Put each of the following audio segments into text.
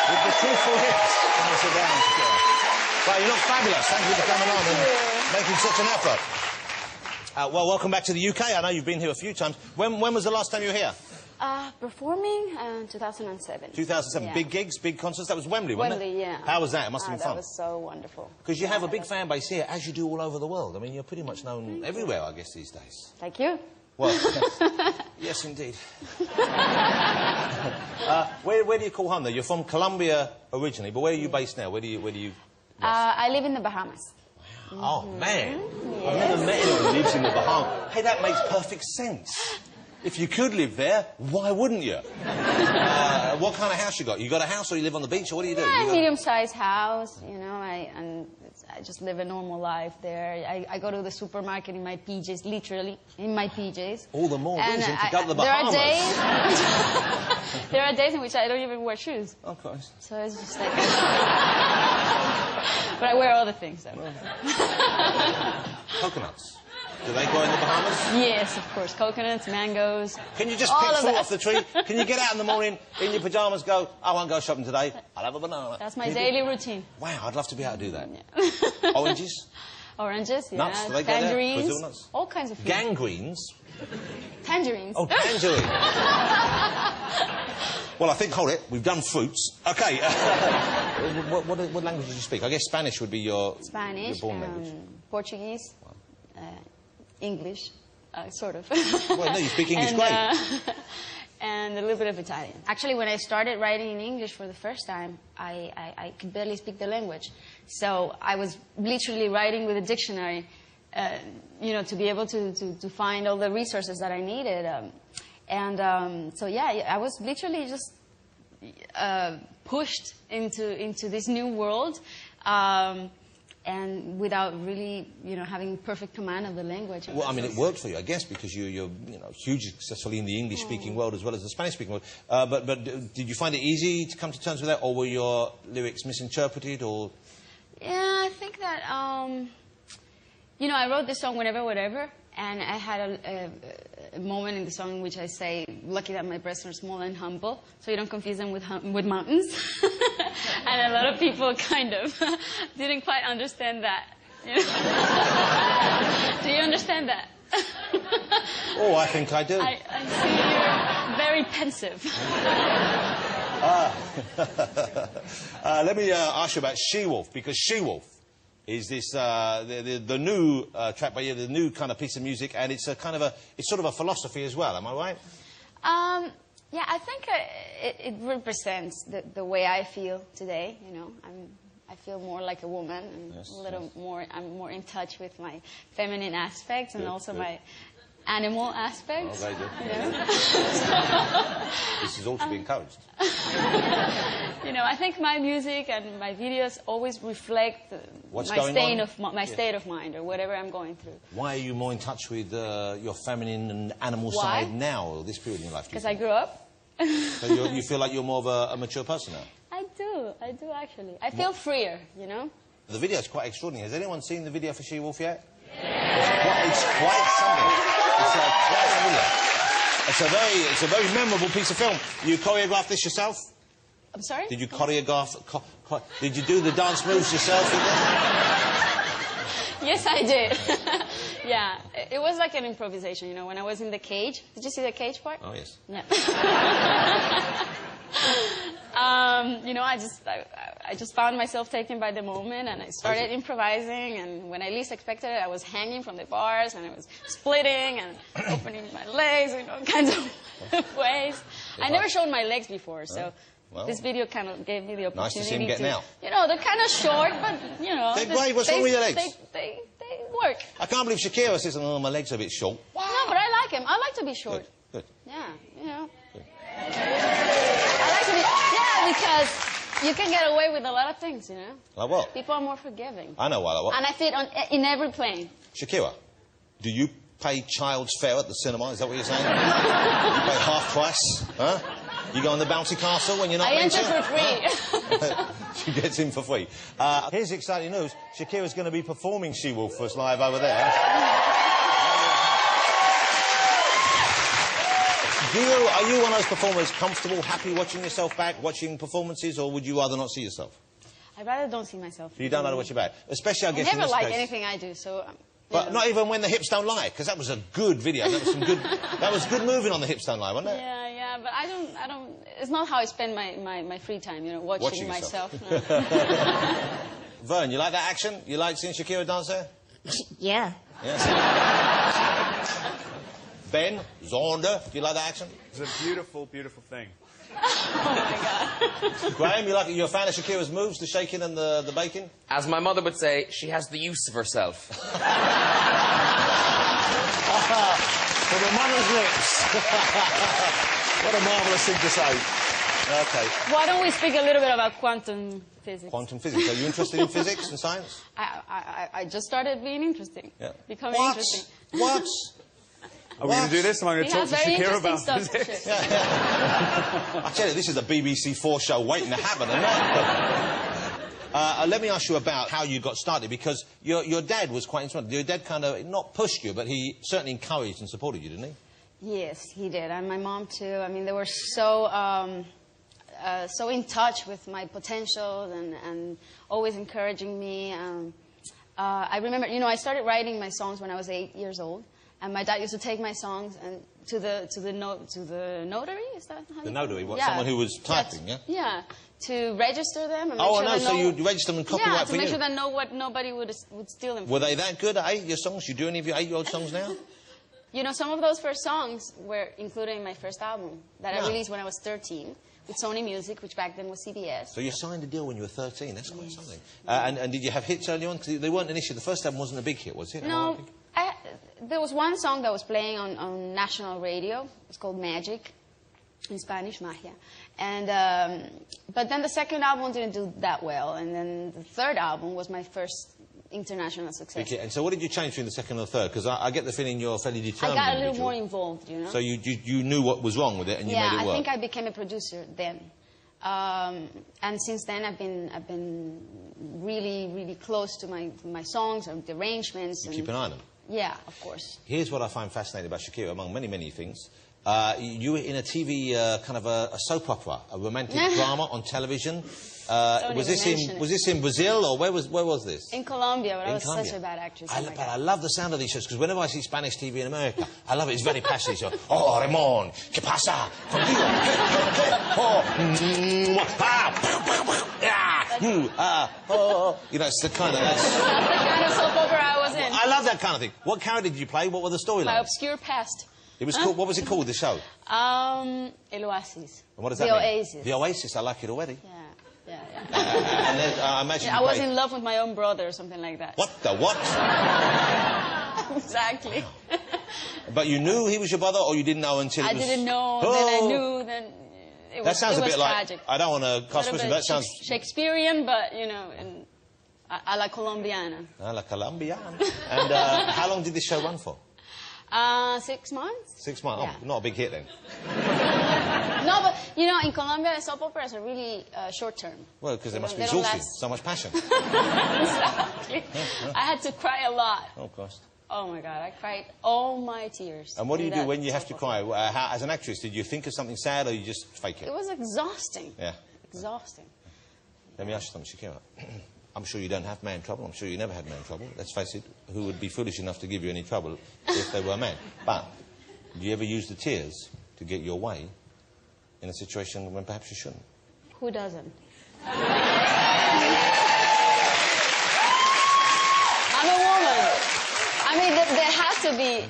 With the truthful hips. Come on, sit down, Shakira. Well, you look fabulous. Thank you for coming on and making such an effort. Well, welcome back to the UK. I know you've been here a few times. When was the last time you were here? Performing in 2007. 2007. Yeah. Big gigs, big concerts. That was Wembley, wasn't it? Wembley, yeah. How was that? It must have been fun. That was so wonderful. Because you have a big fan base here, as you do all over the world. I mean, you're pretty much known everywhere, I guess, these days. Thank you. Well, yes, indeed. Where do you call home, though? You're from Colombia originally, but where are you based now? Where do you... I live in the Bahamas. Oh, man. Yes. I've never met anyone who lives in the Bahamas. Hey, that makes perfect sense. If you could live there, why wouldn't you? What kind of house you got? You got a house or you live on the beach or what do you do? Yeah, medium-sized house, you know, I just live a normal life there. I go to the supermarket in my PJs, literally, in my PJs. All the more reason to go to the Bahamas. There are days in which I don't even wear shoes. Of course. So it's just like... But I wear other things, though. Coconuts. Do they grow in the Bahamas? Yes, of course. Coconuts, mangoes. Can you just pick fruit off the tree? Can you get out in the morning, in your pyjamas, go, I won't go shopping today, I'll have a banana. That's my daily routine. Wow, I'd love to be able to do that. Yeah. Oranges? Oranges, yeah. Nuts, do they tangerines. go there? Brazil nuts? All kinds of fruit. Gangrenes? Tangerines. Oh, tangerine. Well, I think, hold it, we've done fruits. Okay. What language do you speak? I guess Spanish would be your... Spanish, your born language. Portuguese, English, sort of. Well, no, you speak English great. And a little bit of Italian. Actually, when I started writing in English for the first time, I could barely speak the language. So I was literally writing with a dictionary, you know, to be able to find all the resources that I needed. So, yeah, I was literally just pushed into this new world. And without really, you know, having perfect command of the language. Well, I mean, it worked for you, I guess, because you're you know, hugely successful in the English-speaking world as well as the Spanish-speaking world. But did you find it easy to come to terms with that, or were your lyrics misinterpreted, or...? Yeah, I think that, you know, I wrote this song Whenever, Whatever, and I had a moment in the song in which I say, lucky that my breasts are small and humble, so you don't confuse them with mountains. And a lot of people kind of didn't quite understand that. You know? Do you understand that? Oh, I think I do. I see you're very pensive. Let me ask you about She-Wolf, because She-Wolf is this the new track by you, the new kind of piece of music, and it's a kind of it's sort of a philosophy as well. Am I right? Yeah, I think it represents the way I feel today. You know, I feel more like a woman, and yes, a little yes. more. I'm more in touch with my feminine aspects and also good. my animal aspects. Oh, very good. You know? This is all to be encouraged. You know, I think my music and my videos always reflect my state of mind or whatever I'm going through. Why are you more in touch with your feminine and animal side now, or this period in your life? Because I grew up. So you feel like you're more of a mature person now? I do actually. I feel freer, you know? The video is quite extraordinary. Has anyone seen the video for She-Wolf yet? Yeah. It's quite something. It's a very memorable piece of film. You choreographed this yourself? I'm sorry? Did you choreograph? Did you do the dance moves yourself? Yes, I did. Yeah, it was like an improvisation, you know, when I was in the cage. Did you see the cage part? Oh, yes. Yeah. You know, I just found myself taken by the moment, and I started improvising, and when I least expected it, I was hanging from the bars, and I was splitting and opening my legs in all kinds of ways. I never showed my legs before, so well, this video kind of gave me the opportunity nice to see him getting out. You know, they're kind of short, but, you know. They're great. What's wrong with your legs? They work. I can't believe Shakira says, oh, my legs are a bit short. No, but I like him. I like to be short. Good. Yeah, you know. Good. I like to be... Yeah, because you can get away with a lot of things, you know. Like what? People are more forgiving. I know what. And I fit in every plane. Shakira, do you pay child's fare at the cinema? Is that what you're saying? You pay half price? Huh? You go on the bouncy castle when you're not meant to? I enter for free. Huh? She gets in for free. Here's exciting news. Shakira's going to be performing She-Wolf for us live over there. Are you one of those performers comfortable, happy watching yourself back, watching performances, or would you rather not see yourself? I'd rather don't see myself. You don't know to watch your back? Especially, I guess, I never in this like case. anything I do, so... But not even when the hips don't lie, because that was a good video. That was some good... that was good moving on the hips don't lie, wasn't it? Yeah, but I don't... It's not how I spend my free time, you know, watching myself. No. Vern, you like that action? You like seeing Shakira dance there? Yeah. Yes. Ben, Zonda, do you like that action? It's a beautiful, beautiful thing. Oh, my God. Graham, you're a fan of Shakira's moves, the shaking and the baking? As my mother would say, she has the use of herself. From a mother's lips. What a marvellous thing to say. Okay. Why don't we speak a little bit about quantum physics? Quantum physics. Are you interested in physics and science? I just started being interesting. Yeah. Becoming interesting. What? Are we going to do this? Am I going to talk to Shakira about physics? I tell you, this is a BBC 4 show waiting to happen, isn't it? Let me ask you about how you got started, because your dad was quite instrumental. Your dad kind of, not pushed you, but he certainly encouraged and supported you, didn't he? Yes, he did, and my mom too. I mean, they were so so in touch with my potential and always encouraging me. I remember, you know, I started writing my songs when I was 8 years old, and my dad used to take my songs and to the notary. Is that how The you notary, what, yeah. someone who was typing, yeah? Yeah, to register them. And make Oh, sure no, that so you register them and copyright yeah, for to make you? sure that nobody would steal them. Were they that good at 8, your songs? You do any of your 8-year-old songs now? You know, some of those first songs were included in my first album that Yeah. I released when I was 13 with Sony Music, which back then was CBS. So you signed a deal when you were 13. That's quite something. And did you have hits early on? Because they weren't an issue. The first album wasn't a big hit, was it? No, there was one song that was playing on national radio. It's called Magic, in Spanish, Magia. And, but then the second album didn't do that well. And then the third album was my first international success. And so what did you change between the second and the third? Because I get the feeling you're fairly determined. I got a little individual. more involved, you know. So you knew what was wrong with it and you made it work. Yeah, I think I became a producer then. And since then, I've been really, really close to my songs and the arrangements. You keep an eye on them. Yeah, of course. Here's what I find fascinating about Shakira, among many, many things. You were in a TV kind of a soap opera, a romantic drama on television. Was this in Brazil, or where was this? In Colombia, but I was Colombia. such a bad actress. But I love the sound of these shows, because whenever I see Spanish TV in America, I love it. It's very passionate. So, oh, Ramon, ¿qué pasa? Contigo. You know, it's the kind of... That's the kind of soap opera I was in. I love that kind of thing. What character did you play? What were the storylines? My obscure past. It was called, what was it called, the show? El Oasis. And what does that mean? Oasis. The Oasis, I like it already. Yeah. And then, I imagine I was in love with my own brother or something like that. What the what? Exactly. But you knew he was your brother, or you didn't know until it was... I didn't know, then I knew, then it was That sounds a bit tragic. like... I don't want to cast question, that sounds... Shakespearean, but, you know, a la colombiana. A la colombiana. And how long did this show run for? 6 months. 6 months? Yeah. Oh, not a big hit then. No, but, you know, in Colombia, soap operas are really short term. Well, because they must be don't exhausting. last. So much passion. Exactly. I had to cry a lot. Oh, gosh. Oh, my God. I cried all my tears. And what do you do when you have soap to opera. cry? As an actress, did you think of something sad, or you just fake it? It was exhausting. Yeah. Exhausting. Let me ask you something, Shakira. I'm sure you don't have man trouble. I'm sure you never had man trouble. Let's face it, who would be foolish enough to give you any trouble if they were a man? But do you ever use the tears to get your way in a situation when perhaps you shouldn't? Who doesn't? I'm a woman. I mean, there has to be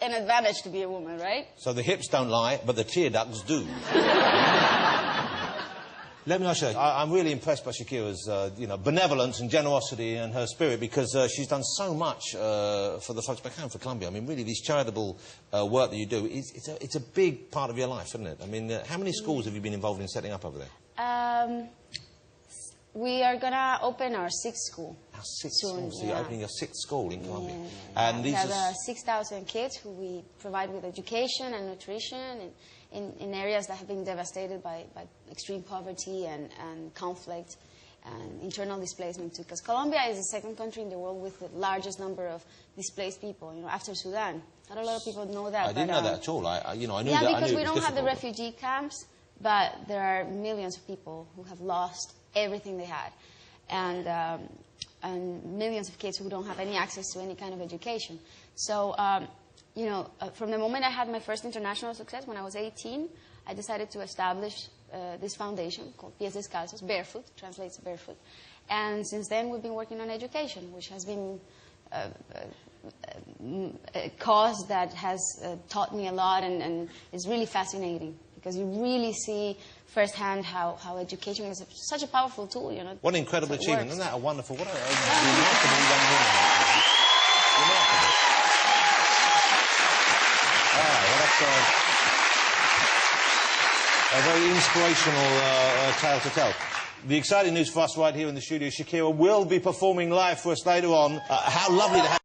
an advantage to be a woman, right? So the hips don't lie, but the tear ducts do. Let me ask you, I'm really impressed by Shakira's, benevolence and generosity and her spirit, because she's done so much for the folks back home, for Colombia. I mean, really, this charitable work that you do, it's a big part of your life, isn't it? I mean, how many schools have you been involved in setting up over there? We are going to open our 6th school. Our 6th soon, school. So you're opening your 6th school in Colombia. And these we have are... 6,000 kids who we provide with education and nutrition in areas that have been devastated by extreme poverty and conflict. and internal displacement too, because Colombia is the second country in the world with the largest number of displaced people, you know, after Sudan. Not a lot of people know that. I didn't know that at all. I knew that. Yeah, because I knew we it was don't have the difficult. refugee camps, but there are millions of people who have lost everything they had, and millions of kids who don't have any access to any kind of education. So, you know, from the moment I had my first international success, when I was 18, I decided to establish this foundation called Pies Descalzos, barefoot, translates barefoot. And since then, we've been working on education, which has been a cause that has taught me a lot and is really fascinating, because you really see firsthand how education is such a powerful tool, you know. What an incredible achievement. Isn't that a wonderful, what a remarkable young woman. Remarkable. Well, that's a very inspirational tale to tell. The exciting news for us right here in the studio, Shakira will be performing live for us later on. How lovely to have